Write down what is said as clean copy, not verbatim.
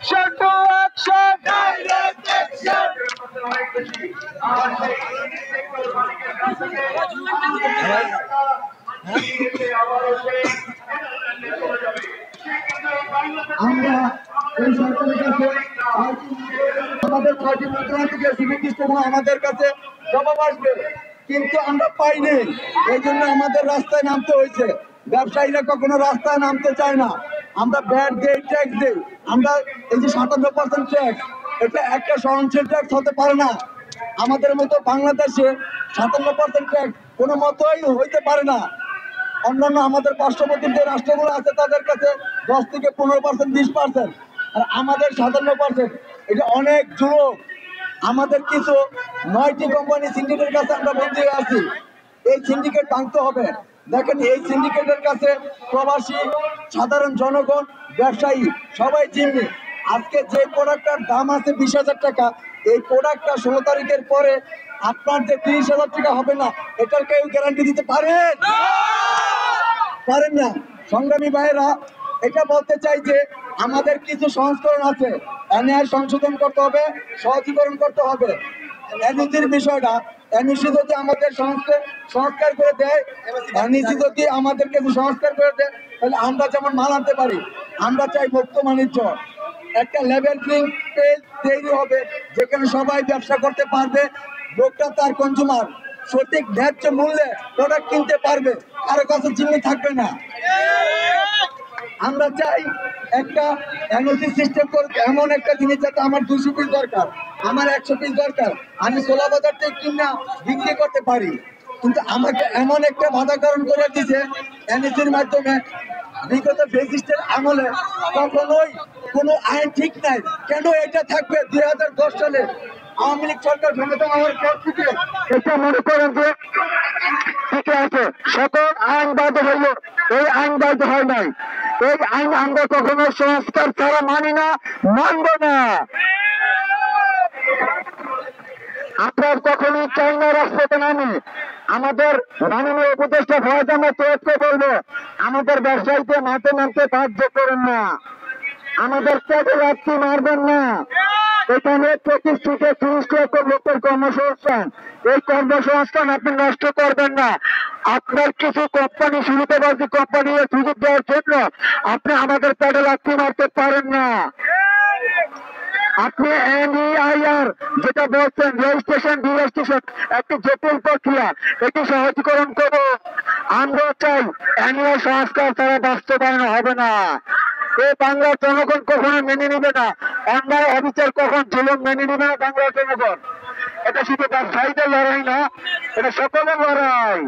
Action to action direct action আমরা এই সরকারের কাছে আমাদের 6টি মন্ত্রণালয় থেকে সুনির্দিষ্ট আমাদের কাছে জবাব আসবে, কিন্তু আমরা পাইনি। এই জন্য আমাদের রাস্তায় নামতে হয়েছে। ব্যবসায়ীরা কখনো রাস্তায় নামতে চায় না। আমরা ব্যাট দিই, ট্যাক্স দিই। আমরা এই যে 57% ট্যাক্স, এটা একটা সহনশীল ট্যাক্স হতে পারে না। আমাদের মতো বাংলাদেশে 57% ট্যাক্স কোনো মতোই হইতে পারে না। অন্যান্য আমাদের পার্শ্ববর্তী যে রাষ্ট্রগুলো আছে তাদের কাছে 10 থেকে 15%, 20%, আর আমাদের 57%। এটা অনেক জুলুম। আমাদের কিছু 9টি কোম্পানি সিন্ডিকেটের কাছে আমরা বন্দী হয়ে আছি। এই সিন্ডিকেট ভাঙতে হবে। দেখেন, এই সিন্ডিকেটের কাছে প্রবাসী, সাধারণ জনগণ, ব্যবসায়ী সবাই জিম্মি। আজকে যে প্রোডাক্টটার দাম আছে 20,000 টাকা, এই প্রোডাক্টটা 16 তারিখের পরে আপনার যে 30,000 টাকা হবে না, এটার কেউ গ্যারান্টি দিতে পারেন না। সংগ্রামী ভাইয়েরা, এটা বলতে চাই যে আমাদের কিছু সংস্করণ আছে, এনআইআর সংশোধন করতে হবে, সহজীকরণ করতে হবে। এনইসির বিষয়টা, এনইসি যদি আমাদের সংস্কার করে দেয়, এনইসি যদি আমাদের কিছু সংস্কার করে দেয়, তাহলে আমরা যেমন মাল আনতে পারি। আমরা চাই মুক্ত বাণিজ্য, একটা লেভেল প্লেইং ফিল্ড তৈরি হবে যেখানে সবাই ব্যবসা করতে পারবে। লোকটা তার কনজিউমার সঠিক ন্যায্য মূল্যে প্রোডাক্ট কিনতে পারবে, কারো কাছে জিম্মি থাকবে না। আমরা চাই একটা এনওসি সিস্টেম করতে, এমন একটা জিনিস যাতে আমার 200 পিস দরকার, আমার 100 পিস দরকার, আমি 16 বাজার থেকে কিনা বিক্রি করতে পারি। কিন্তু আমাকে এমন একটা বাধাকরণ করে দিয়েছে এনএসির মাধ্যমে। বিগত ফেসিস্টের আমলে কখনোই কোনো আইন ঠিক নাই, কেন এটা থাকবে 2010 সালে আওয়ামী লীগ সরকার ক্ষমতা হওয়ার পর থেকে? এটা মনে করেন যে ঠিক আছে, সকল আইন বাধ্য হইল, এই আইন বাধ্য হয় নাই। এই আইন আমরা কখনো সংস্কার ছাড়া মানি না, মানব না। আপনার কখনই চাইনা রাষ্ট্রতে নামি আমাদের মাননীয় উপদেষ্টা ফয়েজ আহমেদ তৈয়বকে বলবো, আমাদের ব্যবসায়ীকে মাঠে নামতে বাধ্য করেন না, আমাদের পেটে রাত্রি মারবেন না। এখানে প্রতিষ্ঠিত 30 লক্ষ লোকের কর্মসংস্থান, এই কর্মসংস্থান আপনি নষ্ট করবেন না। আপনার কিছু কোম্পানি, সুবিধাবাদী কোম্পানি সুযোগ দেওয়ার জন্য আপনি আমাদের পেটে রাত্রি মারতে পারেন না। আপনি এনইআইআর যেটা বলছেন, রেজিস্ট্রেশন ডিরেজিস্ট্রেশন একটি জটিল প্রক্রিয়া, এটি সহজীকরণ করুন। আমরা চাই এনইআই সংস্কার ছাড়া বাস্তবায়ন হবে না। এই বাংলার জনগণ কখনো মেনে নিবে না, অন্যায় অবিচার কখন জুলুম মেনে নিবে না বাংলার জনগণ। এটা শুধু ব্যবসায়ীদের লড়াই না, এটা সকলের লড়াই।